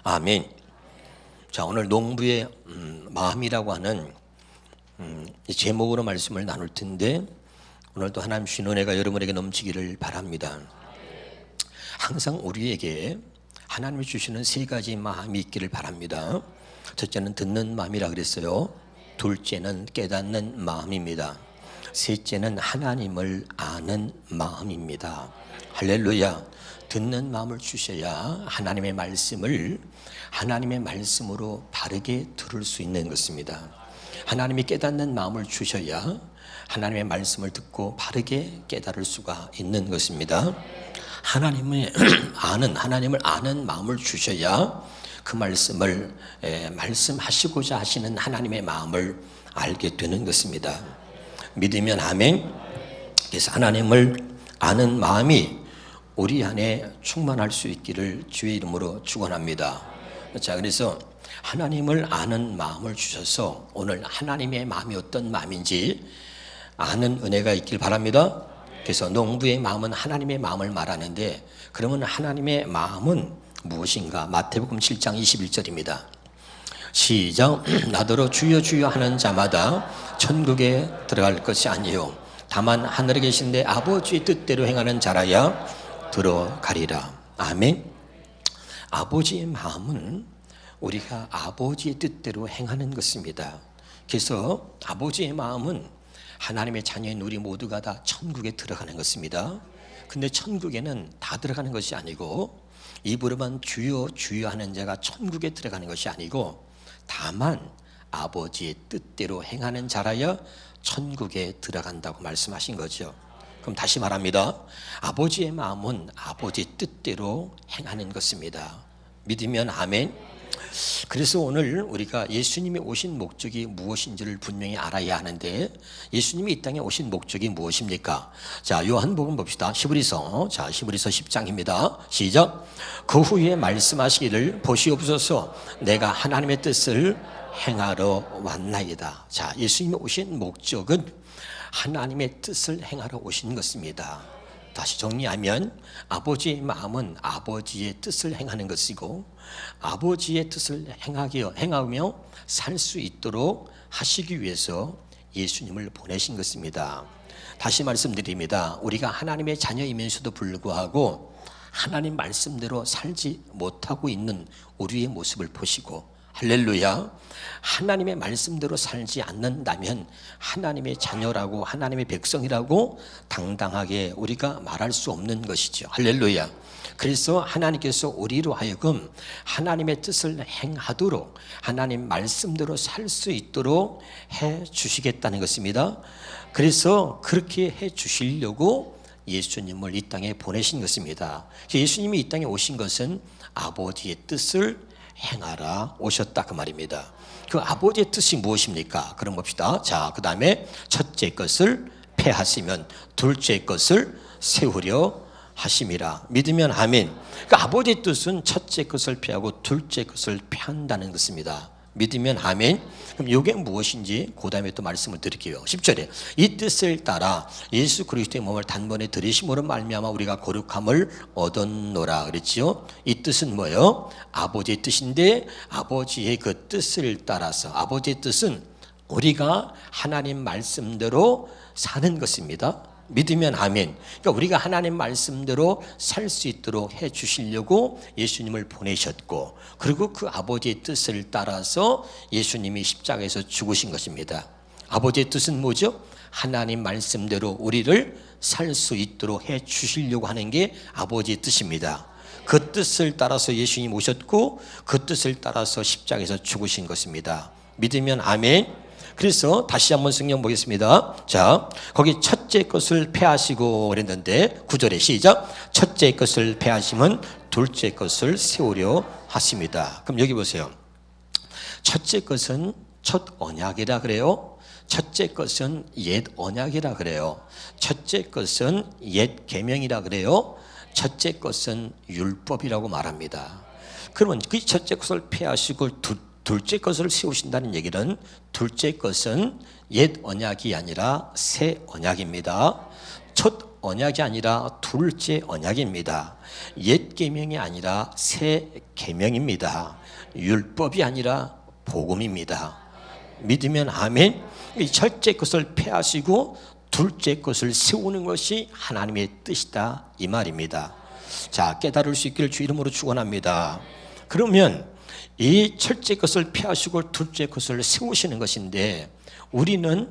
아멘. 자, 오늘 농부의 마음이라고 하는 이 제목으로 말씀을 나눌 텐데, 오늘도 하나님 주신 은혜가 여러분에게 넘치기를 바랍니다. 항상 우리에게 하나님이 주시는 세 가지 마음이 있기를 바랍니다. 첫째는 듣는 마음이라 그랬어요. 둘째는 깨닫는 마음입니다. 셋째는 하나님을 아는 마음입니다. 할렐루야. 듣는 마음을 주셔야 하나님의 말씀을 하나님의 말씀으로 바르게 들을 수 있는 것입니다. 하나님이 깨닫는 마음을 주셔야 하나님의 말씀을 듣고 바르게 깨달을 수가 있는 것입니다. 하나님을 아는 마음을 주셔야 그 말씀을 말씀하시고자 하시는 하나님의 마음을 알게 되는 것입니다. 믿으면 아멘. 그래서 하나님을 아는 마음이 우리 안에 충만할 수 있기를 주의 이름으로 축원합니다. 자, 그래서 하나님을 아는 마음을 주셔서 오늘 하나님의 마음이 어떤 마음인지 아는 은혜가 있길 바랍니다. 그래서 농부의 마음은 하나님의 마음을 말하는데, 그러면 하나님의 마음은 무엇인가? 마태복음 7장 21절입니다. 시작. 나더러 주여 주여 하는 자마다 천국에 들어갈 것이 아니요 다만 하늘에 계신 내 아버지의 뜻대로 행하는 자라야 들어가리라. 아멘. 아버지의 마음은 우리가 아버지의 뜻대로 행하는 것입니다. 그래서 아버지의 마음은 하나님의 자녀인 우리 모두가 다 천국에 들어가는 것입니다. 근데 천국에는 다 들어가는 것이 아니고, 입으로만 주여 주여 하는 자가 천국에 들어가는 것이 아니고, 다만 아버지의 뜻대로 행하는 자라야 천국에 들어간다고 말씀하신 거죠. 그럼 다시 말합니다. 아버지의 마음은 아버지의 뜻대로 행하는 것입니다. 믿으면 아멘. 그래서 오늘 우리가 예수님이 오신 목적이 무엇인지를 분명히 알아야 하는데, 예수님이 이 땅에 오신 목적이 무엇입니까? 자, 요한복음 봅시다. 히브리서 10장입니다. 시작. 그 후에 말씀하시기를 보시옵소서 내가 하나님의 뜻을 행하러 왔나이다. 자, 예수님이 오신 목적은 하나님의 뜻을 행하러 오신 것입니다. 다시 정리하면 아버지의 마음은 아버지의 뜻을 행하는 것이고, 아버지의 뜻을 행하며 살 수 있도록 하시기 위해서 예수님을 보내신 것입니다. 다시 말씀드립니다. 우리가 하나님의 자녀이면서도 불구하고 하나님 말씀대로 살지 못하고 있는 우리의 모습을 보시고, 할렐루야, 하나님의 말씀대로 살지 않는다면 하나님의 자녀라고, 하나님의 백성이라고 당당하게 우리가 말할 수 없는 것이죠. 할렐루야. 그래서 하나님께서 우리로 하여금 하나님의 뜻을 행하도록, 하나님 말씀대로 살 수 있도록 해 주시겠다는 것입니다. 그래서 그렇게 해 주시려고 예수님을 이 땅에 보내신 것입니다. 예수님이 이 땅에 오신 것은 아버지의 뜻을 행하라 오셨다, 그 말입니다. 그 아버지의 뜻이 무엇입니까? 그럼 봅시다. 자, 그 다음에 첫째 것을 폐하시면 둘째 것을 세우려 하심이라. 믿으면 아멘. 그 아버지의 뜻은 첫째 것을 폐하고 둘째 것을 폐한다는 것입니다. 믿으면 아멘. 그럼 이게 무엇인지 그 다음에 또 말씀을 드릴게요. 10절에 이 뜻을 따라 예수 그리스도의 몸을 단번에 들이심으로 말미암아 우리가 거룩함을 얻었노라 그랬지요. 이 뜻은 뭐예요? 아버지의 뜻인데, 아버지의 그 뜻을 따라서, 아버지의 뜻은 우리가 하나님 말씀대로 사는 것입니다. 믿으면 아멘. 그러니까 우리가 하나님 말씀대로 살 수 있도록 해 주시려고 예수님을 보내셨고, 그리고 그 아버지의 뜻을 따라서 예수님이 십자가에서 죽으신 것입니다. 아버지의 뜻은 뭐죠? 하나님 말씀대로 우리를 살 수 있도록 해 주시려고 하는 게 아버지의 뜻입니다. 그 뜻을 따라서 예수님이 오셨고, 그 뜻을 따라서 십자가에서 죽으신 것입니다. 믿으면 아멘. 그래서 다시 한번 성경 보겠습니다. 자, 거기 첫째 것을 폐하시고 그랬는데 9절에 시작. 첫째 것을 폐하시면 둘째 것을 세우려 하십니다. 그럼 여기 보세요. 첫째 것은 첫 언약이라 그래요. 첫째 것은 옛 언약이라 그래요. 첫째 것은 옛 계명이라 그래요. 첫째 것은 율법이라고 말합니다. 그러면 그 첫째 것을 폐하시고 둘째 것을 세우신다는 얘기는, 둘째 것은 옛 언약이 아니라 새 언약입니다. 첫 언약이 아니라 둘째 언약입니다. 옛 계명이 아니라 새 계명입니다. 율법이 아니라 복음입니다. 믿으면 아멘. 이 첫째 것을 폐하시고 둘째 것을 세우는 것이 하나님의 뜻이다 이 말입니다. 자, 깨달을 수 있기를 주 이름으로 축원합니다. 그러면 이 첫째 것을 폐하시고 둘째 것을 세우시는 것인데, 우리는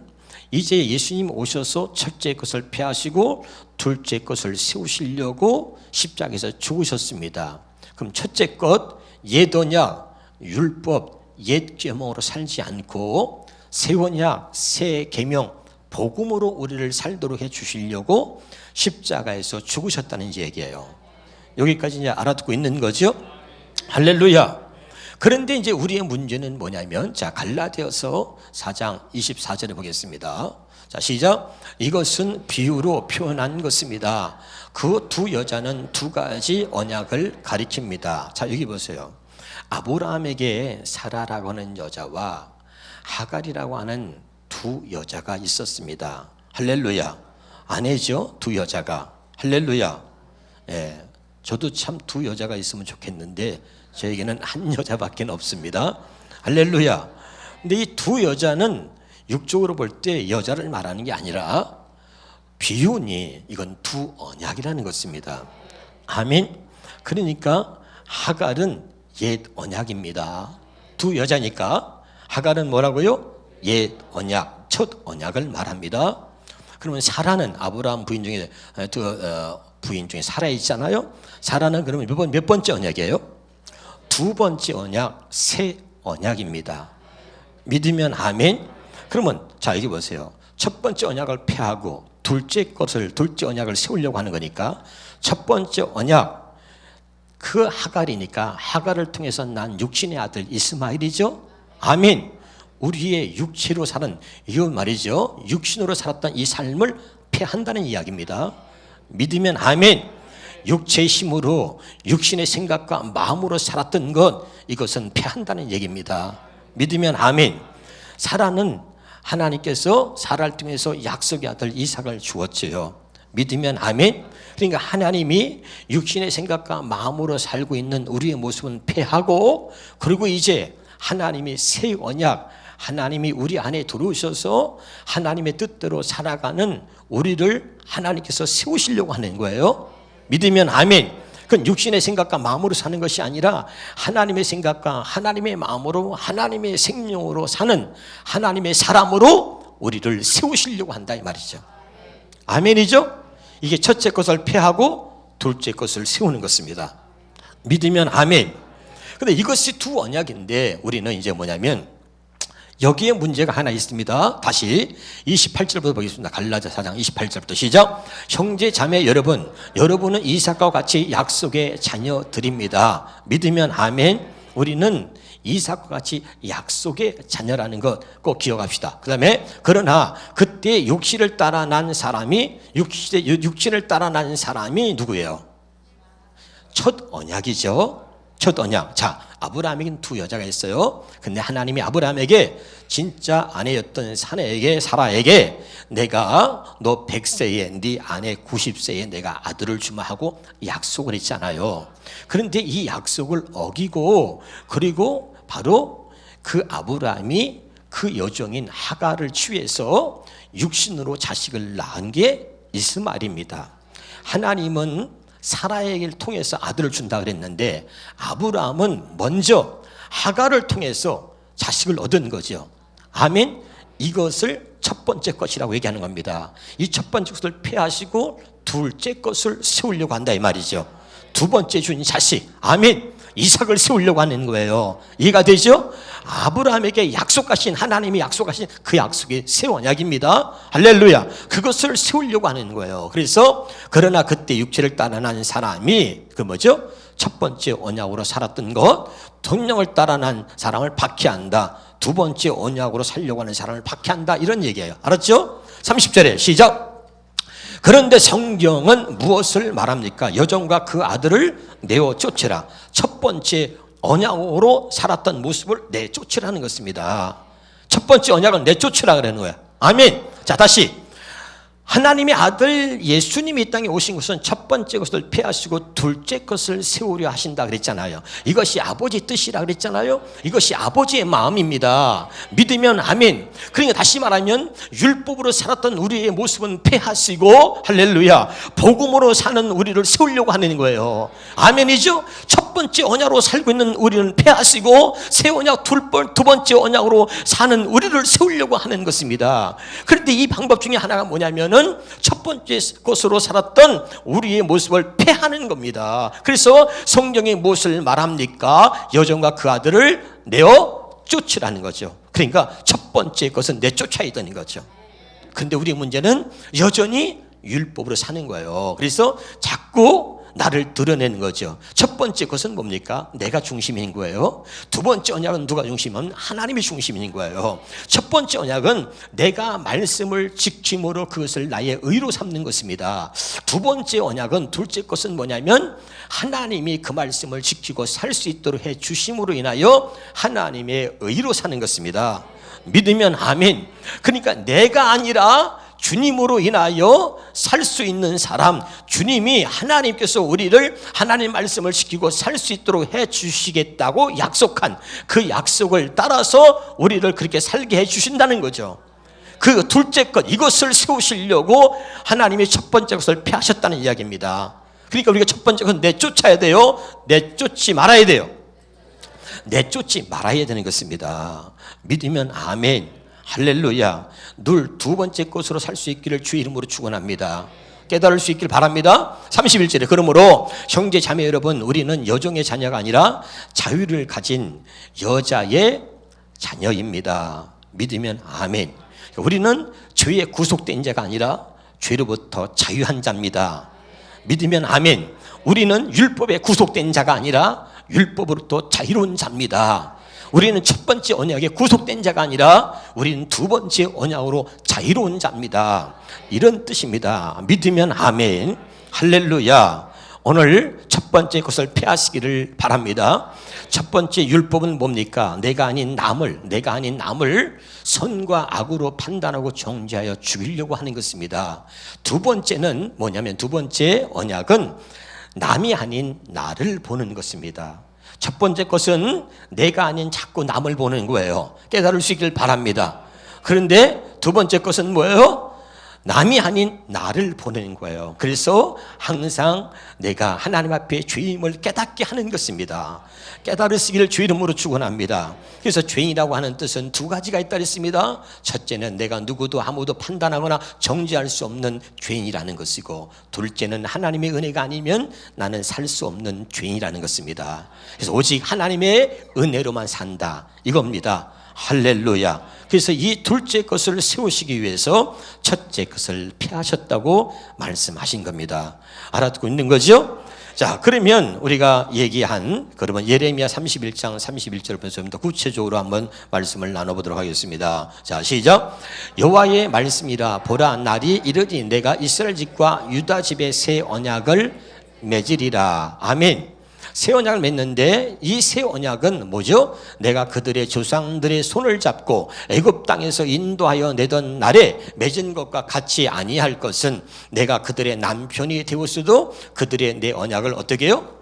이제 예수님 오셔서 첫째 것을 폐하시고 둘째 것을 세우시려고 십자가에서 죽으셨습니다. 그럼 첫째 것, 옛 언약, 율법, 옛 계명으로 살지 않고 새 언약, 새 계명, 복음으로 우리를 살도록 해 주시려고 십자가에서 죽으셨다는 얘기예요. 여기까지 이제 알아듣고 있는 거죠? 할렐루야. 그런데 이제 우리의 문제는 뭐냐면, 자, 갈라디아서 4장 24절에 보겠습니다. 자, 시작. 이것은 비유로 표현한 것입니다. 그 두 여자는 두 가지 언약을 가리킵니다. 자, 여기 보세요. 아브라함에게 사라라고 하는 여자와 하갈이라고 하는 두 여자가 있었습니다. 할렐루야. 아내죠, 두 여자가. 할렐루야. 예, 저도 참 두 여자가 있으면 좋겠는데 저에게는 한 여자밖에 없습니다. 할렐루야. 근데 이 두 여자는 육적으로 볼 때 여자를 말하는 게 아니라 비유니 이건 두 언약이라는 것입니다. 아멘. 그러니까 하갈은 옛 언약입니다. 두 여자니까 하갈은 뭐라고요? 옛 언약, 첫 언약을 말합니다. 그러면 사라는 아브라함 부인 중에 부인 중에 사라 있잖아요. 사라는 그러면 몇 번째 언약이에요? 두 번째 언약, 새 언약입니다. 믿으면 아멘. 그러면 자, 여기 보세요. 첫 번째 언약을 폐하고 둘째 언약을 세우려고 하는 거니까, 첫 번째 언약, 그 하갈이니까 하갈을 통해서 난 육신의 아들 이스마엘이죠. 아멘. 우리의 육체로 사는 이 말이죠. 육신으로 살았던 이 삶을 폐한다는 이야기입니다. 믿으면 아멘. 육체의 힘으로 육신의 생각과 마음으로 살았던 것, 이것은 폐한다는 얘기입니다. 믿으면 아멘. 사라는 하나님께서 사라를 통해서 약속의 아들 이삭을 주었지요. 믿으면 아멘. 그러니까 하나님이 육신의 생각과 마음으로 살고 있는 우리의 모습은 폐하고, 그리고 이제 하나님이 새 언약, 하나님이 우리 안에 들어오셔서 하나님의 뜻대로 살아가는 우리를 하나님께서 세우시려고 하는 거예요. 믿으면 아멘. 그건 육신의 생각과 마음으로 사는 것이 아니라 하나님의 생각과 하나님의 마음으로 하나님의 생명으로 사는 하나님의 사람으로 우리를 세우시려고 한다 이 말이죠. 아멘이죠? 이게 첫째 것을 폐하고 둘째 것을 세우는 것입니다. 믿으면 아멘. 근데 이것이 두 언약인데, 우리는 이제 뭐냐면 여기에 문제가 하나 있습니다. 다시 28절부터 보겠습니다. 갈라디아 4장 28절부터 시작. 형제 자매 여러분, 여러분은 이삭과 같이 약속의 자녀들입니다. 믿으면 아멘. 우리는 이삭과 같이 약속의 자녀라는 것 꼭 기억합시다. 그 다음에 그러나 그때 육신을 따라 난 사람이 육신을 따라 난 사람이 누구예요? 첫 언약이죠. 첫 언약. 자, 아브라함에게는 두 여자가 있어요. 근데 하나님이 아브라함에게 진짜 아내였던 사라에게 내가 너 100세에 네 아내 90세에 내가 아들을 주마 하고 약속을 했잖아요. 그런데 이 약속을 어기고, 그리고 바로 그 아브라함이 그 여종인 하갈을 취해서 육신으로 자식을 낳은 게 이스마엘입니다. 하나님은 사라에게를 통해서 아들을 준다 그랬는데 아브라함은 먼저 하갈을 통해서 자식을 얻은 거죠. 아멘. 이것을 첫 번째 것이라고 얘기하는 겁니다. 이 첫 번째 것을 폐하시고 둘째 것을 세우려고 한다 이 말이죠. 두 번째 주인 자식, 아멘, 이삭을 세우려고 하는 거예요. 이해가 되죠? 아브라함에게 약속하신, 하나님이 약속하신 그 약속이 새 언약입니다. 할렐루야. 그것을 세우려고 하는 거예요. 그래서 그러나 그때 육체를 따라 난 사람이 그 뭐죠? 첫 번째 언약으로 살았던 것, 성령을 따라 난 사람을 박해한다. 두 번째 언약으로 살려고 하는 사람을 박해한다. 이런 얘기예요. 알았죠? 30절에 시작. 그런데 성경은 무엇을 말합니까? 여종과 그 아들을 내어 쫓으라. 첫 번째 언약으로 살았던 모습을 내쫓으라는 것입니다. 첫 번째 언약을 내쫓으라 그러는 거야. 아멘. 자, 다시 하나님의 아들 예수님이 이 땅에 오신 것은 첫 번째 것을 폐하시고 둘째 것을 세우려 하신다 그랬잖아요. 이것이 아버지 뜻이라 그랬잖아요. 이것이 아버지의 마음입니다. 믿으면 아멘. 그러니까 다시 말하면 율법으로 살았던 우리의 모습은 폐하시고 할렐루야 복음으로 사는 우리를 세우려고 하는 거예요. 아멘이죠. 첫 번째 언약으로 살고 있는 우리는 폐하시고 새 언약 두 번째 언약으로 사는 우리를 세우려고 하는 것입니다. 그런데 이 방법 중에 하나가 뭐냐면은 첫 번째 것으로 살았던 우리의 모습을 폐하는 겁니다. 그래서 성경이 무엇을 말합니까? 여종과 그 아들을 내어 쫓으라는 거죠. 그러니까 첫 번째 것은 내쫓아야 되는 거죠. 그런데 우리의 문제는 여전히 율법으로 사는 거예요. 그래서 자꾸 나를 드러내는 거죠. 첫 번째 것은 뭡니까? 내가 중심인 거예요. 두 번째 언약은 누가 중심이면 하나님이 중심인 거예요. 첫 번째 언약은 내가 말씀을 지킴으로 그것을 나의 의로 삼는 것입니다. 두 번째 언약은 둘째 것은 뭐냐면 하나님이 그 말씀을 지키고 살 수 있도록 해 주심으로 인하여 하나님의 의로 사는 것입니다. 믿으면 아멘. 그러니까 내가 아니라 주님으로 인하여 살 수 있는 사람, 주님이 하나님께서 우리를 하나님 말씀을 지키고 살 수 있도록 해 주시겠다고 약속한 그 약속을 따라서 우리를 그렇게 살게 해 주신다는 거죠. 그 둘째 것, 이것을 세우시려고 하나님이 첫 번째 것을 폐하셨다는 이야기입니다. 그러니까 우리가 첫 번째 것은 내쫓아야 돼요. 내쫓지 말아야 돼요. 내쫓지 말아야 되는 것입니다. 믿으면 아멘. 할렐루야. 늘 두 번째 것으로 살 수 있기를 주의 이름으로 축원합니다. 깨달을 수 있길 바랍니다. 31절에 그러므로 형제 자매 여러분, 우리는 여종의 자녀가 아니라 자유를 가진 여자의 자녀입니다. 믿으면 아멘. 우리는 죄에 구속된 자가 아니라 죄로부터 자유한 자입니다. 믿으면 아멘. 우리는 율법에 구속된 자가 아니라 율법으로부터 자유로운 자입니다. 우리는 첫 번째 언약에 구속된 자가 아니라 우리는 두 번째 언약으로 자유로운 자입니다. 이런 뜻입니다. 믿으면 아멘. 할렐루야. 오늘 첫 번째 것을 폐하시기를 바랍니다. 첫 번째 율법은 뭡니까? 내가 아닌 남을 선과 악으로 판단하고 정죄하여 죽이려고 하는 것입니다. 두 번째는 뭐냐면 두 번째 언약은 남이 아닌 나를 보는 것입니다. 첫 번째 것은 내가 아닌 자꾸 남을 보는 거예요. 깨달을 수 있길 바랍니다. 그런데 두 번째 것은 뭐예요? 남이 아닌 나를 보는 거예요. 그래서 항상 내가 하나님 앞에 죄임을 깨닫게 하는 것입니다. 깨달으시기를 주 이름으로 축원합니다. 그래서 죄인이라고 하는 뜻은 두 가지가 있다 했습니다. 첫째는 내가 누구도 아무도 판단하거나 정죄할 수 없는 죄인이라는 것이고, 둘째는 하나님의 은혜가 아니면 나는 살 수 없는 죄인이라는 것입니다. 그래서 오직 하나님의 은혜로만 산다, 이겁니다. 할렐루야. 그래서 이 둘째 것을 세우시기 위해서 첫째 것을 폐하셨다고 말씀하신 겁니다. 알아듣고 있는 거죠? 자, 그러면 우리가 얘기한 그러면 예레미야 31장 31절부터 좀 더 구체적으로 한번 말씀을 나눠보도록 하겠습니다. 자, 시작. 여호와의 말씀이라. 보라, 날이 이르니 내가 이스라엘 집과 유다 집의 새 언약을 맺으리라. 아멘. 새 언약을 맺는데 이 새 언약은 뭐죠? 내가 그들의 조상들의 손을 잡고 애굽 땅에서 인도하여 내던 날에 맺은 것과 같이 아니할 것은 내가 그들의 남편이 되었어도 그들의 내 언약을 어떻게 해요?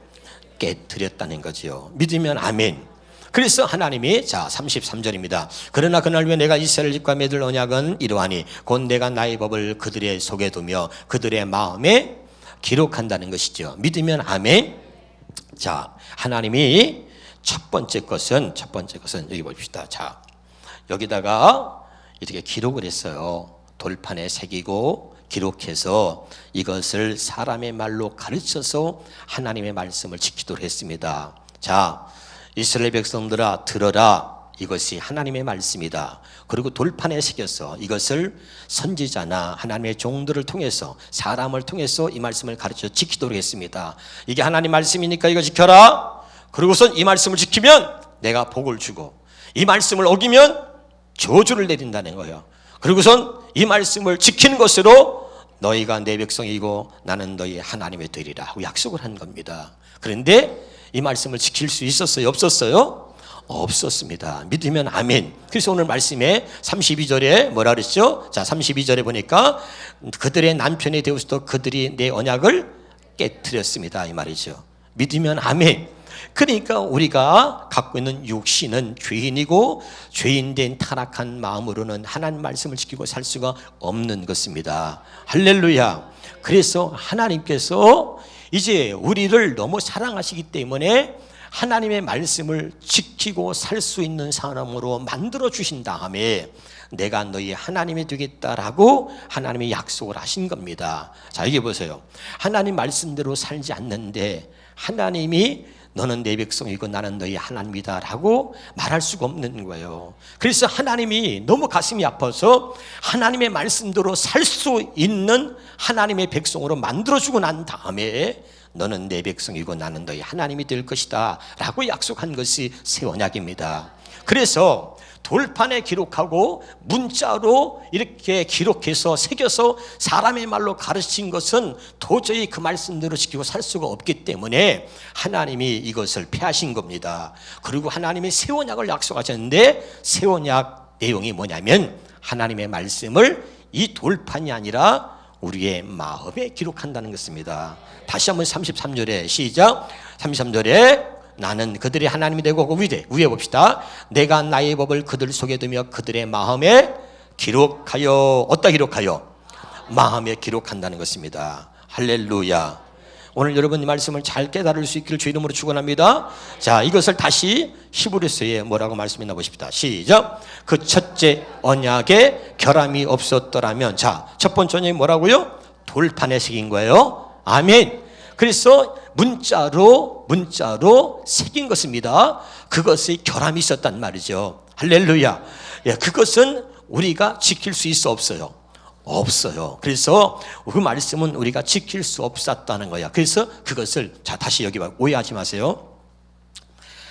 깨뜨렸다는 거죠. 믿으면 아멘. 그래서 하나님이 자 33절입니다. 그러나 그날 후에 내가 이스라엘 집과 맺을 언약은 이러하니 곧 내가 나의 법을 그들의 속에 두며 그들의 마음에 기록한다는 것이죠. 믿으면 아멘. 자, 하나님이 첫 번째 것은 여기 봅시다. 자, 여기다가 이렇게 기록을 했어요. 돌판에 새기고 기록해서 이것을 사람의 말로 가르쳐서 하나님의 말씀을 지키도록 했습니다. 자, 이스라엘 백성들아 들어라. 이것이 하나님의 말씀이다. 그리고 돌판에 새겨서 이것을 선지자나 하나님의 종들을 통해서 사람을 통해서 이 말씀을 가르쳐 지키도록 했습니다. 이게 하나님 말씀이니까 이거 지켜라. 그리고선 이 말씀을 지키면 내가 복을 주고 이 말씀을 어기면 저주를 내린다는 거예요. 그리고선 이 말씀을 지키는 것으로 너희가 내 백성이고 나는 너희 하나님의 되리라 하고 약속을 한 겁니다. 그런데 이 말씀을 지킬 수 있었어요? 없었어요? 없었습니다. 믿으면 아멘. 그래서 오늘 말씀에 32절에 뭐라 그랬죠? 자, 32절에 보니까 그들의 남편이 되어서도 그들이 내 언약을 깨뜨렸습니다, 이 말이죠. 믿으면 아멘. 그러니까 우리가 갖고 있는 육신은 죄인이고 죄인된 타락한 마음으로는 하나님 말씀을 지키고 살 수가 없는 것입니다. 할렐루야. 그래서 하나님께서 이제 우리를 너무 사랑하시기 때문에 하나님의 말씀을 지키고 살 수 있는 사람으로 만들어 주신 다음에 내가 너희 하나님이 되겠다라고 하나님이 약속을 하신 겁니다. 자, 여기 보세요. 하나님 말씀대로 살지 않는데 하나님이 너는 내 백성이고 나는 너희 하나님이다 라고 말할 수가 없는 거예요. 그래서 하나님이 너무 가슴이 아파서 하나님의 말씀대로 살 수 있는 하나님의 백성으로 만들어주고 난 다음에 너는 내 백성이고 나는 너희 하나님이 될 것이다 라고 약속한 것이 새 언약입니다. 그래서 돌판에 기록하고 문자로 이렇게 기록해서 새겨서 사람의 말로 가르친 것은 도저히 그 말씀대로 지키고 살 수가 없기 때문에 하나님이 이것을 폐하신 겁니다. 그리고 하나님이 새 언약을 약속하셨는데 새 언약 내용이 뭐냐면 하나님의 말씀을 이 돌판이 아니라 우리의 마음에 기록한다는 것입니다. 다시 한번 33절에 시작. 33절에 나는 그들이 하나님이 되고 위에 봅시다. 내가 나의 법을 그들 속에 두며 그들의 마음에 기록하여 어디다 기록하여? 마음에 기록한다는 것입니다. 할렐루야. 오늘 여러분 이 말씀을 잘 깨달을 수 있기를 주 이름으로 축원합니다. 자, 이것을 다시 히브리서에 뭐라고 말씀했나 보십시다. 시작. 그 첫째 언약에 결함이 없었더라면, 자, 첫 번째 언약이 뭐라고요? 돌판에 새긴 거예요. 아멘. 그래서 문자로 새긴 것입니다. 그것의 결함이 있었단 말이죠. 할렐루야. 예, 그것은 우리가 지킬 수 있어 없어요? 없어요. 그래서 그 말씀은 우리가 지킬 수 없었다는 거야. 그래서 그것을, 자, 다시 여기 오해하지 마세요.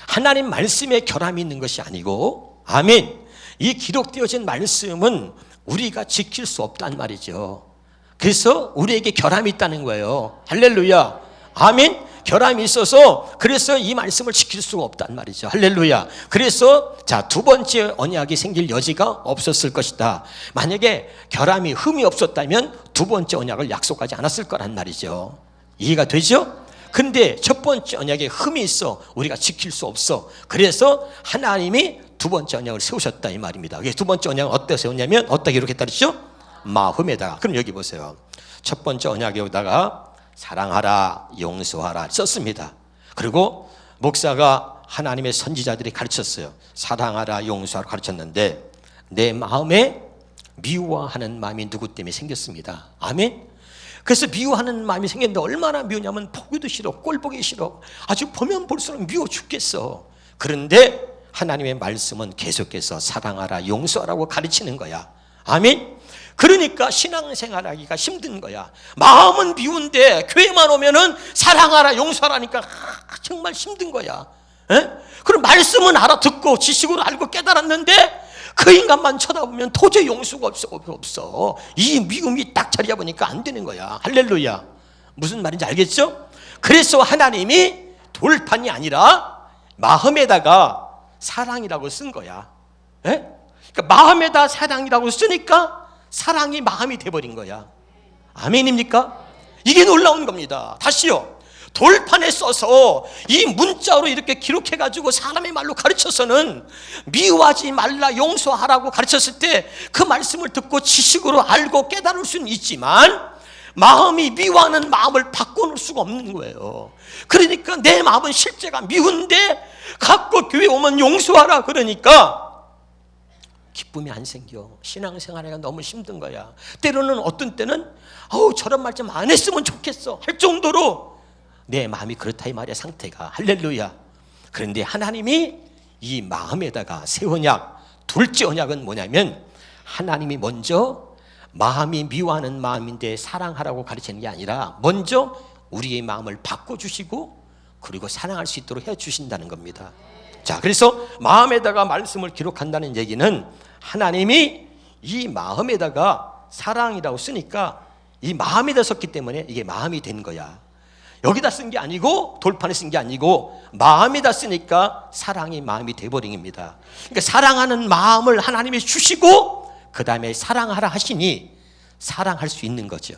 하나님 말씀에 결함이 있는 것이 아니고, 아멘, 이 기록되어진 말씀은 우리가 지킬 수 없단 말이죠. 그래서 우리에게 결함이 있다는 거예요. 할렐루야. 아멘. 결함이 있어서 그래서 이 말씀을 지킬 수가 없단 말이죠. 할렐루야. 그래서 자, 두 번째 언약이 생길 여지가 없었을 것이다. 만약에 결함이 흠이 없었다면 두 번째 언약을 약속하지 않았을 거란 말이죠. 이해가 되죠? 근데 첫 번째 언약에 흠이 있어. 우리가 지킬 수 없어. 그래서 하나님이 두 번째 언약을 세우셨다 이 말입니다. 두 번째 언약은 어디다 세웠냐면 어디다 기록했다 그랬죠? 마음에다가. 그럼 여기 보세요. 첫 번째 언약에다가 사랑하라, 용서하라 썼습니다. 그리고 목사가 하나님의 선지자들이 가르쳤어요. 사랑하라, 용서하라 가르쳤는데 내 마음에 미워하는 마음이 누구 때문에 생겼습니다. 아멘. 그래서 미워하는 마음이 생겼는데 얼마나 미우냐면 보기도 싫어, 꼴 보기 싫어, 아주 보면 볼수록 미워 죽겠어. 그런데 하나님의 말씀은 계속해서 사랑하라, 용서하라고 가르치는 거야. 아멘. 그러니까 신앙생활하기가 힘든 거야. 마음은 미운데 교회만 오면은 사랑하라, 용서하라니까 정말 힘든 거야. 에? 그럼 말씀은 알아듣고 지식으로 알고 깨달았는데 그 인간만 쳐다보면 도저히 용서가 없어. 이 미움이 딱 자리 잡으니까 안 되는 거야. 할렐루야. 무슨 말인지 알겠죠? 그래서 하나님이 돌판이 아니라 마음에다가 사랑이라고 쓴 거야. 에? 그러니까 마음에다 사랑이라고 쓰니까 사랑이 마음이 돼버린 거야. 아멘입니까? 이게 놀라운 겁니다. 다시요. 돌판에 써서 이 문자로 이렇게 기록해가지고 사람의 말로 가르쳐서는 미워하지 말라, 용서하라고 가르쳤을 때 그 말씀을 듣고 지식으로 알고 깨달을 수는 있지만 마음이 미워하는 마음을 바꿔놓을 수가 없는 거예요. 그러니까 내 마음은 실제가 미운데 갖고 교회 오면 용서하라 그러니까 기쁨이 안 생겨. 신앙생활하기가 너무 힘든 거야. 때로는 어떤 때는 저런 말 좀 안 했으면 좋겠어 할 정도로 내 마음이 그렇다 이 말이야, 상태가. 할렐루야. 그런데 하나님이 이 마음에다가 새 언약, 둘째 언약은 뭐냐면 하나님이 먼저 마음이 미워하는 마음인데 사랑하라고 가르치는 게 아니라 먼저 우리의 마음을 바꿔주시고 그리고 사랑할 수 있도록 해주신다는 겁니다. 자, 그래서 마음에다가 말씀을 기록한다는 얘기는 하나님이 이 마음에다가 사랑이라고 쓰니까 이 마음에다 썼기 때문에 이게 마음이 된 거야. 여기다 쓴 게 아니고 돌판에 쓴 게 아니고 마음에다 쓰니까 사랑이 마음이 돼버립니다. 그러니까 사랑하는 마음을 하나님이 주시고 그 다음에 사랑하라 하시니 사랑할 수 있는 거죠.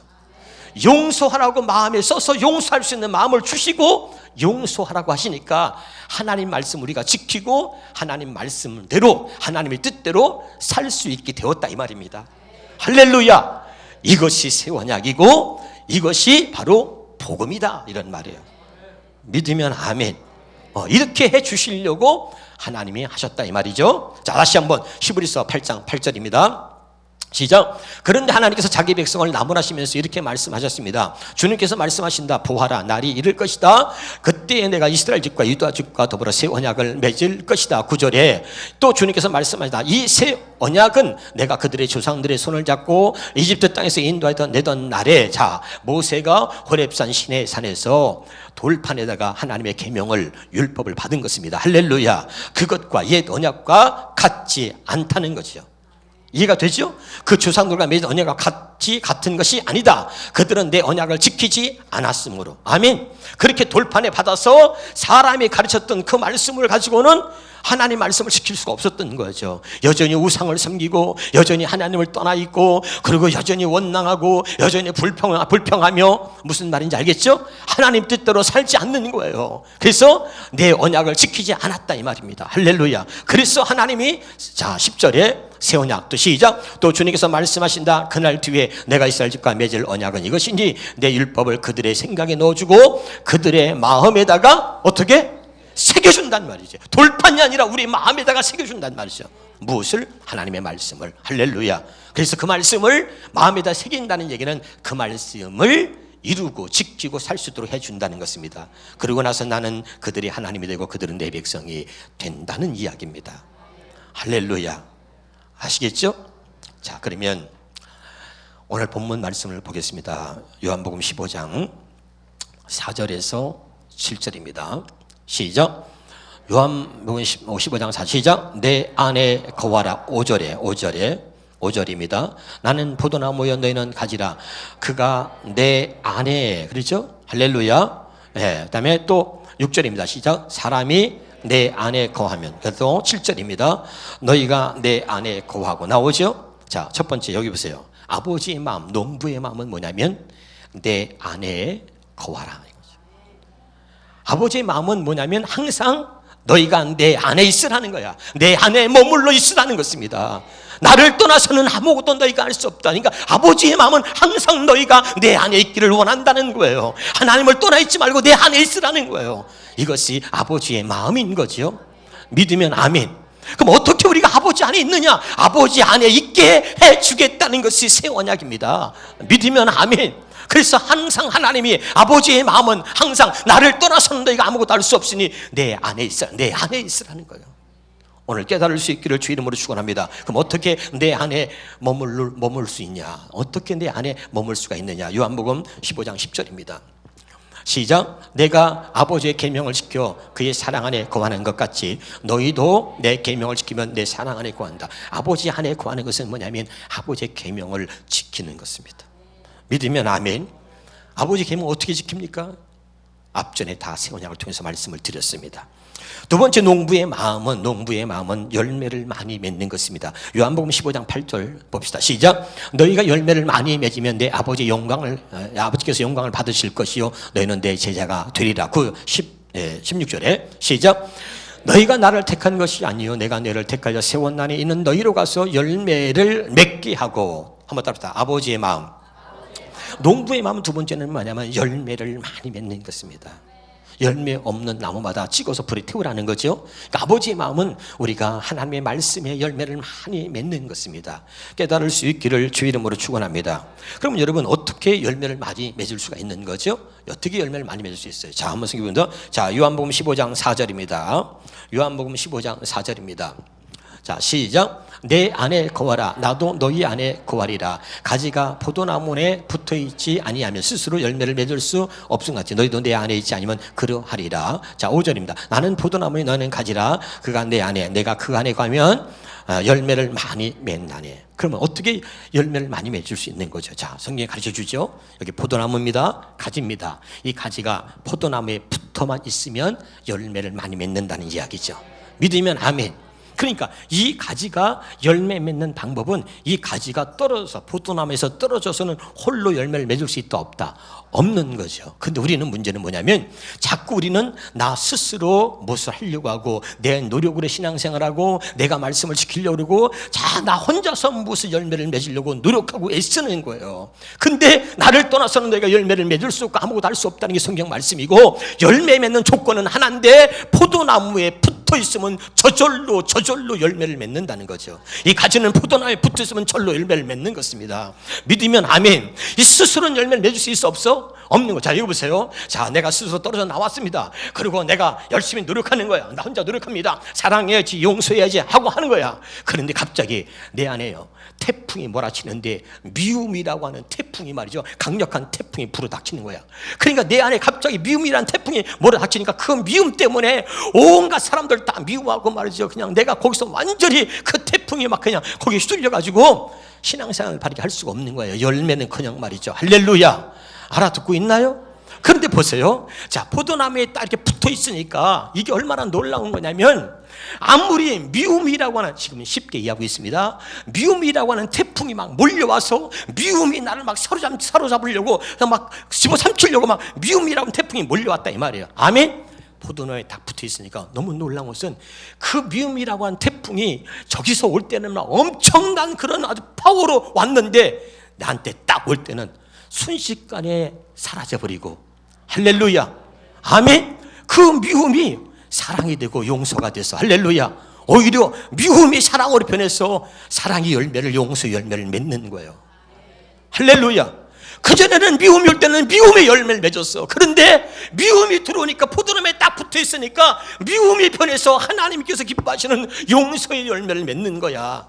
용서하라고 마음에 써서 용서할 수 있는 마음을 주시고 용서하라고 하시니까 하나님 말씀 우리가 지키고 하나님 말씀대로 하나님의 뜻대로 살 수 있게 되었다 이 말입니다. 할렐루야. 이것이 새 언약이고 이것이 바로 복음이다 이런 말이에요. 믿으면 아멘. 이렇게 해 주시려고 하나님이 하셨다 이 말이죠. 자, 다시 한번 히브리서 8장 8절입니다. 시작. 그런데 하나님께서 자기 백성을 나무라시면서 이렇게 말씀하셨습니다. 주님께서 말씀하신다. 보아라, 날이 이를 것이다. 그때에 내가 이스라엘 집과 유다 집과 더불어 새 언약을 맺을 것이다. 9절에 또 주님께서 말씀하신다. 이 새 언약은 내가 그들의 조상들의 손을 잡고 이집트 땅에서 인도하던 내던 날에, 자, 모세가 호렙산 시내 산에서 돌판에다가 하나님의 계명을 율법을 받은 것입니다. 할렐루야. 그것과 옛 언약과 같지 않다는 거죠. 이해가 되죠? 그 조상들과 맺은 언약과 같은 것이 아니다. 그들은 내 언약을 지키지 않았으므로. 아멘. 그렇게 돌판에 받아서 사람이 가르쳤던 그 말씀을 가지고는 하나님 말씀을 지킬 수가 없었던 거죠. 여전히 우상을 섬기고 여전히 하나님을 떠나 있고 그리고 여전히 원망하고 여전히 불평하며 무슨 말인지 알겠죠? 하나님 뜻대로 살지 않는 거예요. 그래서 내 언약을 지키지 않았다 이 말입니다. 할렐루야. 그래서 하나님이 자 10절에 새 언약 또 시작. 또 주님께서 말씀하신다. 그날 뒤에 내가 이스라엘 집과 맺을 언약은 이것이니 내 율법을 그들의 생각에 넣어주고 그들의 마음에다가 어떻게? 새겨준단 말이죠. 돌판이 아니라 우리 마음에다가 새겨준단 말이죠. 무엇을? 하나님의 말씀을. 할렐루야. 그래서 그 말씀을 마음에다 새긴다는 얘기는 그 말씀을 이루고 지키고 살 수 있도록 해준다는 것입니다. 그러고 나서 나는 그들이 하나님이 되고 그들은 내 백성이 된다는 이야기입니다. 할렐루야. 아시겠죠? 자, 그러면 오늘 본문 말씀을 보겠습니다. 요한복음 15장 4절에서 7절입니다. 시작. 요한복음 15장 4절 시작. 내 안에 거하라. 5절입니다. 나는 포도나무여 너희는 가지라. 그가 내 안에, 그렇죠? 할렐루야. 네, 그다음에 또 6절입니다. 시작. 사람이 내 안에 거하면. 그래서 7절입니다. 너희가 내 안에 거하고. 나오죠? 자, 첫 번째 여기 보세요. 아버지의 마음, 농부의 마음은 뭐냐면 내 안에 거하라. 아버지의 마음은 뭐냐면 항상 너희가 내 안에 있으라는 거야. 내 안에 머물러 있으라는 것입니다. 나를 떠나서는 아무것도 너희가 할 수 없다. 그러니까 아버지의 마음은 항상 너희가 내 안에 있기를 원한다는 거예요. 하나님을 떠나 있지 말고 내 안에 있으라는 거예요. 이것이 아버지의 마음인 거죠. 믿으면 아멘. 그럼 어떻게 우리가 아버지 안에 있느냐? 아버지 안에 있게 해주겠다는 것이 새 언약입니다. 믿으면 아멘. 그래서 항상 하나님이 아버지의 마음은 항상 나를 떠나서는 너희가 아무것도 할 수 없으니 내 안에 있으라는 거예요. 오늘 깨달을 수 있기를 주 이름으로 축원합니다. 그럼 어떻게 내 안에 머물 수 있냐? 어떻게 내 안에 머물 수가 있느냐? 요한복음 15장 10절입니다. 시작. 내가 아버지의 계명을 지켜 그의 사랑 안에 거하는 것 같이 너희도 내 계명을 지키면 내 사랑 안에 거한다. 아버지 안에 거하는 것은 뭐냐면 아버지의 계명을 지키는 것입니다. 믿으면 아멘. 아버지 계명 어떻게 지킵니까? 앞전에 다 새 언약을 통해서 말씀을 드렸습니다. 두 번째 농부의 마음은 열매를 많이 맺는 것입니다. 요한복음 15장 8절 봅시다. 시작. 너희가 열매를 많이 맺으면 내 아버지께서 영광을 받으실 것이요 너희는 내 제자가 되리라. 16절에 시작. 너희가 나를 택한 것이 아니요 내가 너희를 택하여 세운 날에 있는 너희로 가서 열매를 맺게 하고. 한번 따라합시다. 아버지의 마음. 농부의 마음 두 번째는 뭐냐면 열매를 많이 맺는 것입니다. 열매 없는 나무마다 찍어서 불에 태우라는 거죠. 그러니까 아버지의 마음은 우리가 하나님의 말씀에 열매를 많이 맺는 것입니다. 깨달을 수 있기를 주 이름으로 축원합니다. 그럼 여러분 어떻게 열매를 많이 맺을 수가 있는 거죠? 어떻게 열매를 많이 맺을 수 있어요? 자, 한번 생각해보면 자, 요한복음 15장 4절입니다. 요한복음 15장 4절입니다. 자, 시작. 내 안에 거하라. 나도 너희 안에 거하리라. 가지가 포도나무에 붙어있지 아니하면 스스로 열매를 맺을 수 없음 같이 너희도 내 안에 있지 아니면 그러하리라. 자, 5절입니다. 나는 포도나무에 너는 가지라. 그가 내 안에 내가 그 안에 가면 열매를 많이 맺나니. 그러면 어떻게 열매를 많이 맺을 수 있는 거죠? 자, 성경에 가르쳐 주죠. 여기 포도나무입니다. 가지입니다. 이 가지가 포도나무에 붙어만 있으면 열매를 많이 맺는다는 이야기죠. 믿으면 아멘. 그러니까 이 가지가 열매 맺는 방법은 이 가지가 떨어져서 포도나무에서 떨어져서는 홀로 열매를 맺을 수 있다 없다? 없는 거죠. 근데 우리는 문제는 뭐냐면 자꾸 우리는 나 스스로 무엇을 하려고 하고 내 노력으로 신앙생활하고 내가 말씀을 지키려고 그러고 나 혼자서 무엇을 열매를 맺으려고 노력하고 애쓰는 거예요. 근데 나를 떠나서는 내가 열매를 맺을 수 없고 아무것도 할 수 없다는 게 성경 말씀이고, 열매 맺는 조건은 하나인데 포도나무에 붙어 있으면 저절로 열매를 맺는다는 거죠. 이 가지는 포도나무에 붙어 있으면 절로 열매를 맺는 것입니다. 믿으면 아멘. 이 스스로는 열매를 맺을 수 있어 없어? 없는 거. 자, 여기 보세요. 자, 내가 스스로 떨어져 나왔습니다. 그리고 내가 열심히 노력하는 거야. 나 혼자 노력합니다. 사랑해야지, 용서해야지 하고 하는 거야. 그런데 갑자기 내 안에요, 태풍이 몰아치는데 미움이라고 하는 태풍이 말이죠, 강력한 태풍이 불어닥치는 거야. 그러니까 내 안에 갑자기 미움이라는 태풍이 몰아닥치니까 그 미움 때문에 온갖 사람들 다 미워하고 말이죠. 그냥 내가 거기서 완전히 그 태풍이 막 그냥 거기에 휘둘려가지고 신앙생활을 바르게 할 수가 없는 거예요. 열매는 그냥 말이죠. 할렐루야. 알아듣고 있나요? 그런데 보세요. 자, 포도나무에 딱 이렇게 붙어 있으니까 이게 얼마나 놀라운 거냐면, 아무리 미움이라고 하는, 지금 쉽게 이해하고 있습니다. 미움이라고 하는 태풍이 막 몰려와서 미움이 나를 막 사로잡으려고 막 집어삼키려고 막 미움이라고 하는 태풍이 몰려왔다 이 말이에요. 아멘? 포도나무에 딱 붙어 있으니까 너무 놀라운 것은 그 미움이라고 하는 태풍이 저기서 올 때는 막 엄청난 그런 아주 파워로 왔는데 나한테 딱 올 때는 순식간에 사라져버리고, 할렐루야, 아멘. 그 미움이 사랑이 되고 용서가 돼서, 할렐루야, 오히려 미움이 사랑으로 변해서 사랑이 열매를, 용서 열매를 맺는 거예요. 할렐루야. 그전에는 미움이 올 때는 미움의 열매를 맺었어. 그런데 미움이 들어오니까 포도나무에 딱 붙어 있으니까 미움이 변해서 하나님께서 기뻐하시는 용서의 열매를 맺는 거야.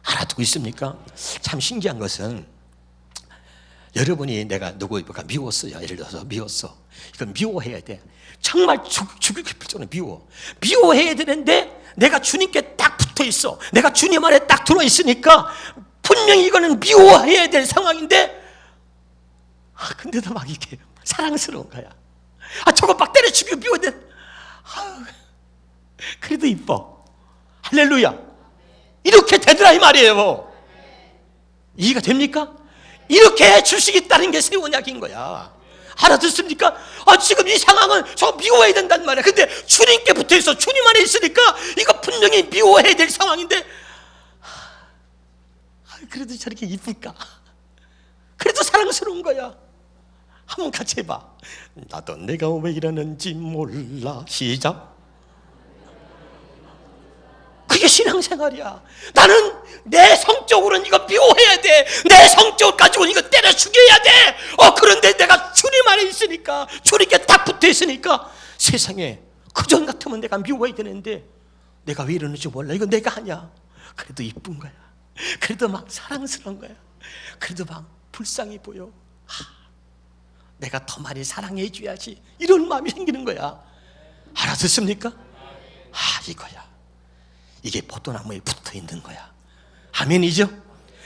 알아두고 있습니까? 참 신기한 것은, 여러분이 내가 누구가 미웠어요. 예를 들어서 미웠어. 이건 미워해야 돼. 정말 죽을 필요는 미워해야 되는데 내가 주님께 딱 붙어 있어. 내가 주님 안에 딱 들어 있으니까 분명히 이거는 미워해야 될 상황인데, 근데도 막 이렇게 사랑스러운 거야. 저거 막 때려 죽이고 미워해. 그래도 이뻐. 할렐루야. 이렇게 되더라 이 말이에요. 이해가 됩니까? 이렇게 주식이 있다는 게 새 언약인 거야. 알아듣습니까? 지금 이 상황은 저 미워해야 된단 말이야. 근데 주님께 붙어있어. 주님 안에 있으니까 이거 분명히 미워해야 될 상황인데, 그래도 저렇게 이쁠까? 그래도 사랑스러운 거야. 한번 같이 해봐. 나도 내가 왜 이러는지 몰라. 시작. 그게 신앙생활이야. 나는 내 성적으로는 이거 미워해야 돼. 내 성적 가지고는 이거 때려 죽여야 돼. 그런데 내가 주님 안에 있으니까, 주님께 딱 붙어 있으니까, 세상에 그전 같으면 내가 미워해야 되는데 내가 왜 이러는지 몰라. 이거 내가 아니야. 그래도 이쁜 거야. 그래도 막 사랑스러운 거야. 그래도 막 불쌍해 보여. 내가 더 많이 사랑해 줘야지. 이런 마음이 생기는 거야. 알아듣습니까? 이거야. 이게 포도나무에 붙어 있는 거야. 아멘이죠?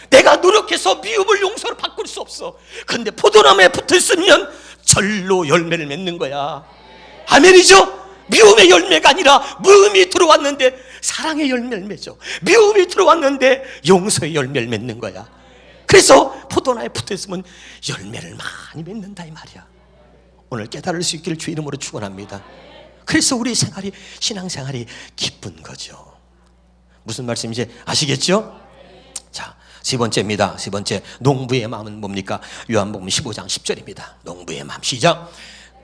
내가 노력해서 미움을 용서로 바꿀 수 없어. 그런데 포도나무에 붙어 있으면 절로 열매를 맺는 거야. 아멘이죠? 미움의 열매가 아니라 미움이 들어왔는데 사랑의 열매를 맺어. 미움이 들어왔는데 용서의 열매를 맺는 거야. 그래서 포도나무에 붙어 있으면 열매를 많이 맺는다 이 말이야. 오늘 깨달을 수 있기를 주 이름으로 축원합니다. 그래서 우리 생활이, 신앙생활이 기쁜 거죠. 무슨 말씀인지 아시겠죠? 자, 세 번째입니다. 세 번째, 농부의 마음은 뭡니까? 요한복음 15장 10절입니다. 농부의 마음, 시작.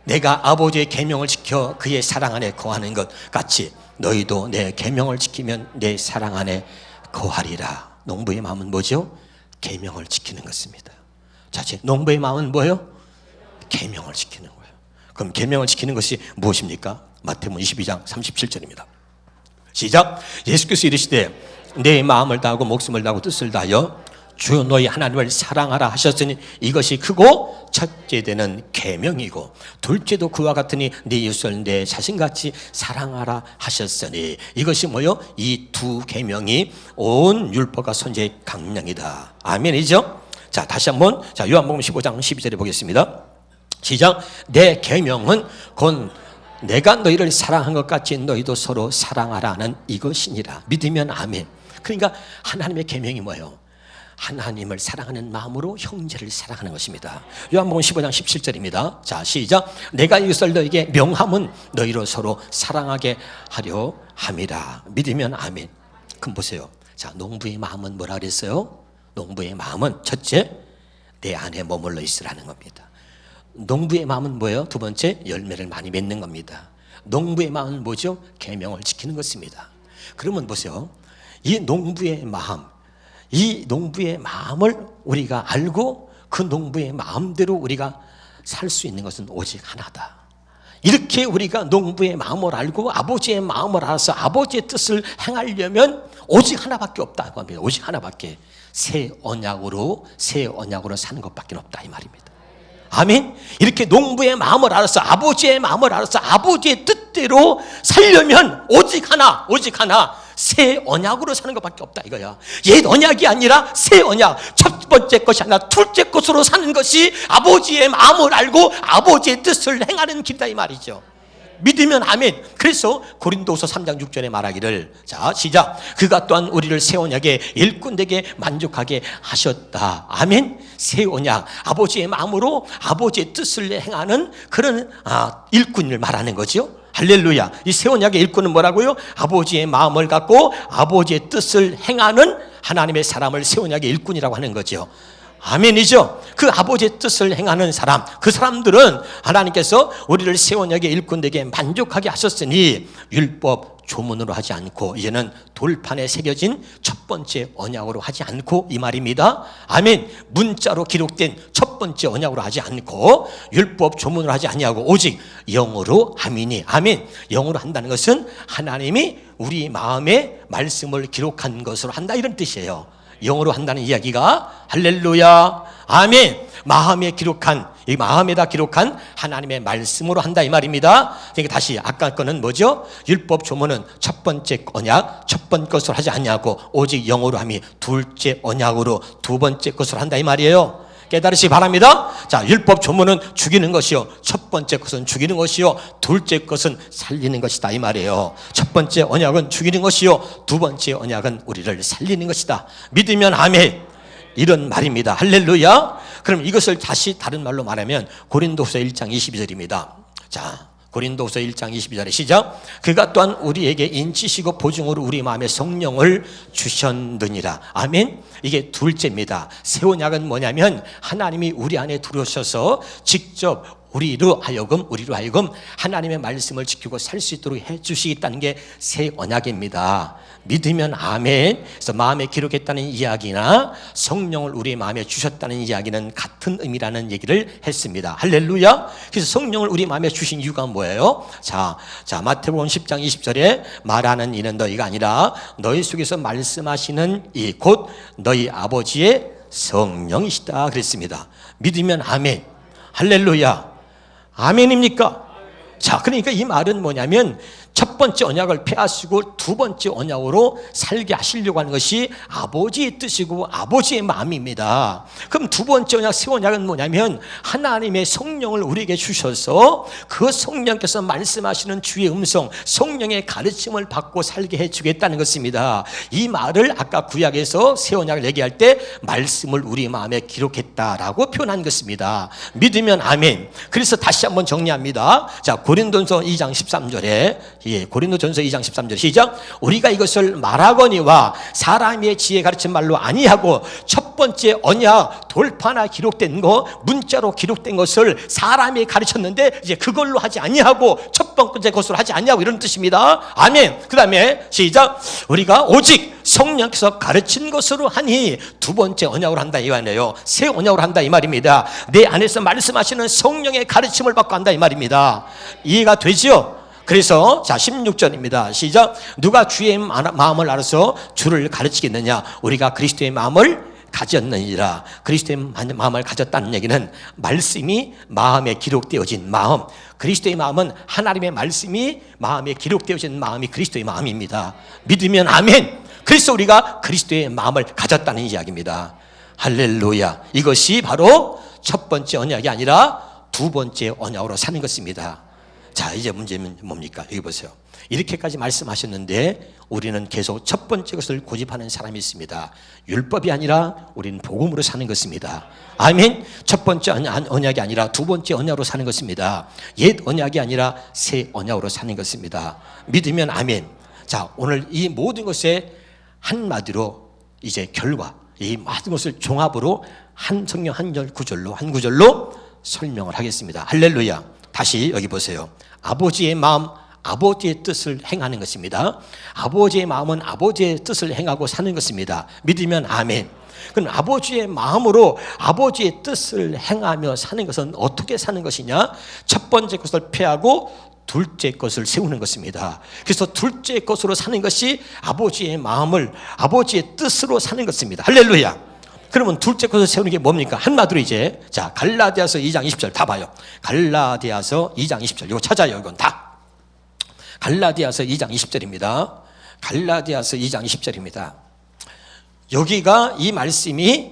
내가 아버지의 계명을 지켜 그의 사랑 안에 거하는 것 같이 너희도 내 계명을 지키면 내 사랑 안에 거하리라. 농부의 마음은 뭐죠? 계명을 지키는 것입니다. 자, 농부의 마음은 뭐예요? 계명을 지키는 거예요. 그럼 계명을 지키는 것이 무엇입니까? 마태복음 22장 37절입니다. 시작. 예수께서 이르시되 내 마음을 다하고 목숨을 다하고 뜻을 다하여 주 너희 하나님을 사랑하라 하셨으니 이것이 크고 첫째 되는 계명이고 둘째도 그와 같으니 네 이웃을 내 자신같이 사랑하라 하셨으니 이것이 뭐요? 이 두 계명이 온 율법과 선지의 강령이다. 아멘이죠? 자, 다시 한번 요한복음 15장 12절에 보겠습니다. 시작. 내 계명은 곧 내가 너희를 사랑한 것 같이 너희도 서로 사랑하라는 이것이니라. 믿으면 아멘. 그러니까 하나님의 계명이 뭐예요? 하나님을 사랑하는 마음으로 형제를 사랑하는 것입니다. 요한복음 15장 17절입니다. 자, 시작. 내가 이것을 너에게 명함은 너희로 서로 사랑하게 하려 함이라. 믿으면 아멘. 그럼 보세요. 자, 농부의 마음은 뭐라 그랬어요? 농부의 마음은 첫째, 내 안에 머물러 있으라는 겁니다. 농부의 마음은 뭐예요? 두 번째, 열매를 많이 맺는 겁니다. 농부의 마음은 뭐죠? 계명을 지키는 것입니다. 그러면 보세요. 이 농부의 마음을 우리가 알고 그 농부의 마음대로 우리가 살 수 있는 것은 오직 하나다. 이렇게 우리가 농부의 마음을 알고 아버지의 마음을 알아서 아버지의 뜻을 행하려면 오직 하나밖에 없다고 합니다. 오직 하나밖에. 새 언약으로 사는 것밖에 없다 이 말입니다. 아멘. 이렇게 농부의 마음을 알아서 아버지의 마음을 알아서 아버지의 뜻대로 살려면 오직 하나 새 언약으로 사는 것밖에 없다 이거야. 옛 언약이 아니라 새 언약. 첫 번째 것이 아니라 둘째 것으로 사는 것이 아버지의 마음을 알고 아버지의 뜻을 행하는 길이다 이 말이죠. 믿으면 아멘. 그래서 고린도후서 3장 6절에 말하기를, 자 시작. 그가 또한 우리를 새 언약의 일꾼 되게 만족하게 하셨다. 아멘. 새 언약, 아버지의 마음으로 아버지의 뜻을 행하는 그런 일꾼을 말하는 거죠. 할렐루야. 이 새 언약의 일꾼은 뭐라고요? 아버지의 마음을 갖고 아버지의 뜻을 행하는 하나님의 사람을 새 언약의 일꾼이라고 하는 거죠. 아멘이죠. 그 아버지의 뜻을 행하는 사람, 그 사람들은 하나님께서 우리를 새 언약의 일꾼에게 만족하게 하셨으니 율법 조문으로 하지 않고 이제는 돌판에 새겨진 첫 번째 언약으로 하지 않고 이 말입니다. 아멘. 문자로 기록된 첫 번째 언약으로 하지 않고 율법 조문으로 하지 아니하고 오직 영으로 함이니. 아멘. 영으로 한다는 것은 하나님이 우리 마음에 말씀을 기록한 것으로 한다 이런 뜻이에요. 영어로 한다는 이야기가 할렐루야 아멘. 마음에다 기록한 하나님의 말씀으로 한다 이 말입니다. 그러니까 다시 아까 거는 뭐죠? 율법 조문은 첫 번째 언약 첫 번째 것으로 하지 않냐고 오직 영어로 함이 둘째 언약으로 두 번째 것으로 한다 이 말이에요. 깨달으시기 바랍니다. 자, 율법 조문은 죽이는 것이요 첫 번째 것은 죽이는 것이요 둘째 것은 살리는 것이다 이 말이에요. 첫 번째 언약은 죽이는 것이요 두 번째 언약은 우리를 살리는 것이다. 믿으면 아멘. 이런 말입니다. 할렐루야. 그럼 이것을 다시 다른 말로 말하면 고린도후서 1장 22절입니다. 자, 고린도후서 1장 22절에 시작. 그가 또한 우리에게 인치시고 보증으로 우리 마음에 성령을 주셨느니라. 아멘. 이게 둘째입니다. 새 언약은 뭐냐면 하나님이 우리 안에 들어오셔서 직접 우리로 하여금 하나님의 말씀을 지키고 살 수 있도록 해주시겠다는 게 새 언약입니다. 믿으면 아멘. 그래서 마음에 기록했다는 이야기나 성령을 우리 마음에 주셨다는 이야기는 같은 의미라는 얘기를 했습니다. 할렐루야. 그래서 성령을 우리 마음에 주신 이유가 뭐예요? 자 마태복음 10장 20절에 말하는 이는 너희가 아니라 너희 속에서 말씀하시는 이 곧 너희 아버지의 성령이시다 그랬습니다. 믿으면 아멘. 할렐루야. 아멘입니까? 자, 그러니까 이 말은 뭐냐면 첫 번째 언약을 폐하시고 두 번째 언약으로 살게 하시려고 하는 것이 아버지의 뜻이고 아버지의 마음입니다. 그럼 두 번째 언약, 새 언약은 뭐냐면 하나님의 성령을 우리에게 주셔서 그 성령께서 말씀하시는 주의 음성, 성령의 가르침을 받고 살게 해주겠다는 것입니다. 이 말을 아까 구약에서 새 언약을 얘기할 때 말씀을 우리 마음에 기록했다라고 표현한 것입니다. 믿으면 아멘. 그래서 다시 한번 정리합니다. 자, 고린도전서 2장 13절에 고린도전서 2장 13절 시작. 우리가 이것을 말하거니와 사람의 지혜 가르친 말로 아니하고 첫 번째 언약 돌판에 기록된 거 문자로 기록된 것을 사람이 가르쳤는데 이제 그걸로 하지 아니하고 첫 번째 것으로 하지 아니하고 이런 뜻입니다. 아멘. 그 다음에 시작. 우리가 오직 성령께서 가르친 것으로 하니 두 번째 언약으로 한다 이 말이에요. 새 언약으로 한다 이 말입니다. 내 안에서 말씀하시는 성령의 가르침을 받고 한다 이 말입니다. 이해가 되죠? 그래서 자 16절입니다. 시작. 누가 주의 마음을 알아서 주를 가르치겠느냐? 우리가 그리스도의 마음을 가졌느니라. 그리스도의 마음을 가졌다는 얘기는 말씀이 마음에 기록되어진 마음. 그리스도의 마음은 하나님의 말씀이 마음에 기록되어진 마음이 그리스도의 마음입니다. 믿으면 아멘. 그래서 우리가 그리스도의 마음을 가졌다는 이야기입니다. 할렐루야. 이것이 바로 첫 번째 언약이 아니라 두 번째 언약으로 사는 것입니다. 자, 이제 문제는 뭡니까? 여기 보세요. 이렇게까지 말씀하셨는데 우리는 계속 첫 번째 것을 고집하는 사람이 있습니다. 율법이 아니라 우리는 복음으로 사는 것입니다. 아멘. 첫 번째 언약이 아니라 두 번째 언약으로 사는 것입니다. 옛 언약이 아니라 새 언약으로 사는 것입니다. 믿으면 아멘. 자, 오늘 이 모든 것의 한마디로 이제 결과, 이 모든 것을 종합으로 한 성경 한 구절로 설명을 하겠습니다. 할렐루야. 다시 여기 보세요. 아버지의 마음, 아버지의 뜻을 행하는 것입니다. 아버지의 마음은 아버지의 뜻을 행하고 사는 것입니다. 믿으면 아멘. 그럼 아버지의 마음으로 아버지의 뜻을 행하며 사는 것은 어떻게 사는 것이냐? 첫 번째 것을 폐하고 둘째 것을 세우는 것입니다. 그래서 둘째 것으로 사는 것이 아버지의 마음을 아버지의 뜻으로 사는 것입니다. 할렐루야. 그러면 둘째 것을 세우는 게 뭡니까? 한마디로 이제 자 갈라디아서 2장 20절 다 봐요. 갈라디아서 2장 20절 이거 찾아요. 이건 다 갈라디아서 2장 20절입니다. 갈라디아서 2장 20절입니다. 여기가 이 말씀이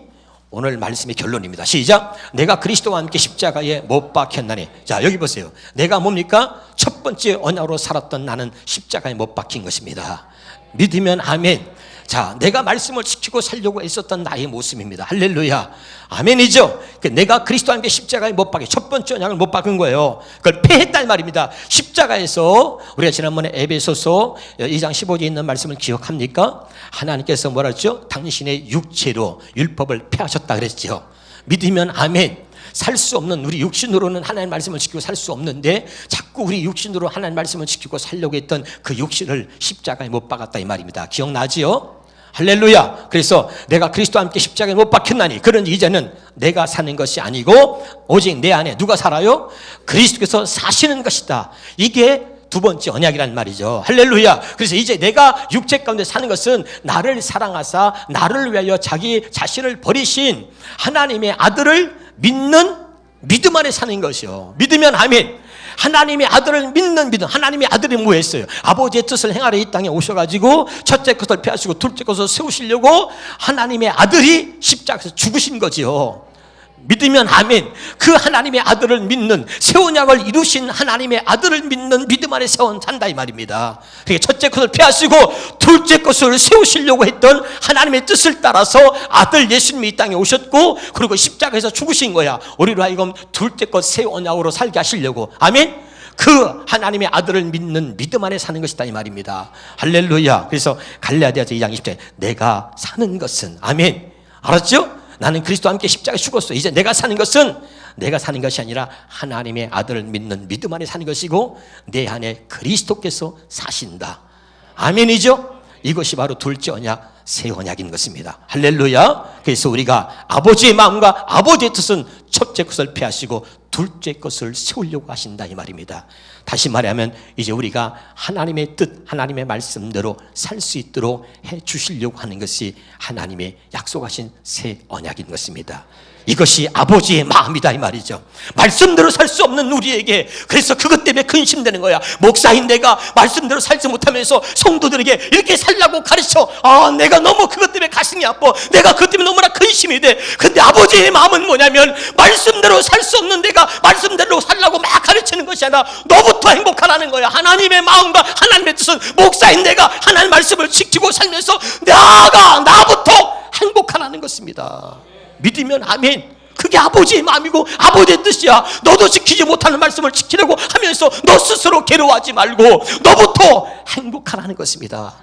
오늘 말씀의 결론입니다. 시작. 내가 그리스도와 함께 십자가에 못 박혔나니. 자 여기 보세요. 내가 뭡니까? 첫 번째 언약으로 살았던 나는 십자가에 못 박힌 것입니다. 믿으면 아멘. 자, 내가 말씀을 지키고 살려고 애썼던 나의 모습입니다. 할렐루야. 아멘이죠. 내가 그리스도와 함께 십자가에 못 박혀 첫 번째 언약을 못 박은 거예요. 그걸 폐했단 말입니다. 십자가에서 우리가 지난번에 에베소서 2장 15절에 있는 말씀을 기억합니까? 하나님께서 뭐라 했죠? 당신의 육체로 율법을 폐하셨다 그랬죠. 믿으면 아멘. 살 수 없는 우리 육신으로는 하나님의 말씀을 지키고 살 수 없는데 자꾸 우리 육신으로 하나님의 말씀을 지키고 살려고 했던 그 육신을 십자가에 못 박았다 이 말입니다. 기억나지요? 할렐루야. 그래서 내가 그리스도와 함께 십자가에 못 박혔나니 그런 이제는 내가 사는 것이 아니고 오직 내 안에 누가 살아요? 그리스도께서 사시는 것이다. 이게 두 번째 언약이란 말이죠. 할렐루야. 그래서 이제 내가 육체 가운데 사는 것은 나를 사랑하사 나를 위하여 자기 자신을 버리신 하나님의 아들을 믿는 믿음 안에 사는 것이요. 믿으면 아멘. 하나님의 아들을 믿는 믿음. 하나님의 아들이 뭐했어요? 아버지의 뜻을 행하러 이 땅에 오셔가지고 첫째 것을 폐하시고 둘째 것을 세우시려고 하나님의 아들이 십자가에서 죽으신 거지요. 믿으면 아멘. 그 하나님의 아들을 믿는 새 언약을 이루신 하나님의 아들을 믿는 믿음 안에 산다 이 말입니다. 그러니까 첫째 것을 폐하시고 둘째 것을 세우시려고 했던 하나님의 뜻을 따라서 아들 예수님이 이 땅에 오셨고 그리고 십자가에서 죽으신 거야. 우리로 하여금 둘째 것 새 언약으로 살게 하시려고. 아멘. 그 하나님의 아들을 믿는 믿음 안에 사는 것이다 이 말입니다. 할렐루야. 그래서 갈라디아서 2장 20절에 내가 사는 것은 아멘. 알았죠? 나는 그리스도와 함께 십자가에 죽었어. 이제 내가 사는 것은 내가 사는 것이 아니라 하나님의 아들을 믿는 믿음 안에 사는 것이고 내 안에 그리스도께서 사신다. 아멘이죠? 이것이 바로 둘째 언약, 새 언약인 것입니다. 할렐루야. 그래서 우리가 아버지의 마음과 아버지의 뜻은 첫째 것을 폐하시고 둘째 것을 세우려고 하신다 이 말입니다. 다시 말하면 이제 우리가 하나님의 뜻, 하나님의 말씀대로 살 수 있도록 해 주시려고 하는 것이 하나님의 약속하신 새 언약인 것입니다. 이것이 아버지의 마음이다 이 말이죠. 말씀대로 살 수 없는 우리에게 그래서 그것 때문에 근심되는 거야. 목사인 내가 말씀대로 살지 못하면서 성도들에게 이렇게 살라고 가르쳐. 내가 너무 그것 때문에 가슴이 아파. 내가 그것 때문에 너무나 근심이 돼. 근데 아버지의 마음은 뭐냐면 말씀대로 살 수 없는 내가 말씀대로 살라고 막 가르치는 것이 아니라 너부터 행복하라는 거야. 하나님의 마음과 하나님의 뜻은 목사인 내가 하나님 말씀을 지키고 살면서 나부터 행복하라는 것입니다. 믿으면 아멘. 그게 아버지의 마음이고 아버지의 뜻이야. 너도 지키지 못하는 말씀을 지키려고 하면서 너 스스로 괴로워하지 말고 너부터 행복하라는 것입니다.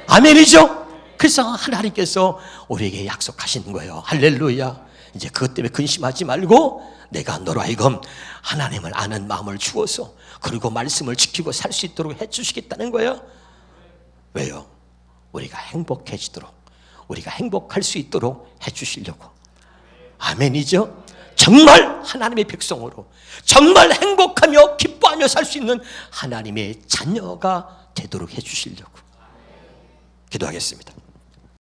아멘이죠? 그래서 하나님께서 우리에게 약속하시는 거예요. 할렐루야. 이제 그것 때문에 근심하지 말고 내가 너로 하여금 하나님을 아는 마음을 주어서 그리고 말씀을 지키고 살 수 있도록 해주시겠다는 거예요. 왜요? 우리가 행복해지도록 우리가 행복할 수 있도록 해주시려고. 아멘이죠? 정말 하나님의 백성으로 정말 행복하며 기뻐하며 기뻐하며 살 수 있는 하나님의 자녀가 되도록 해주시려고 기도하겠습니다.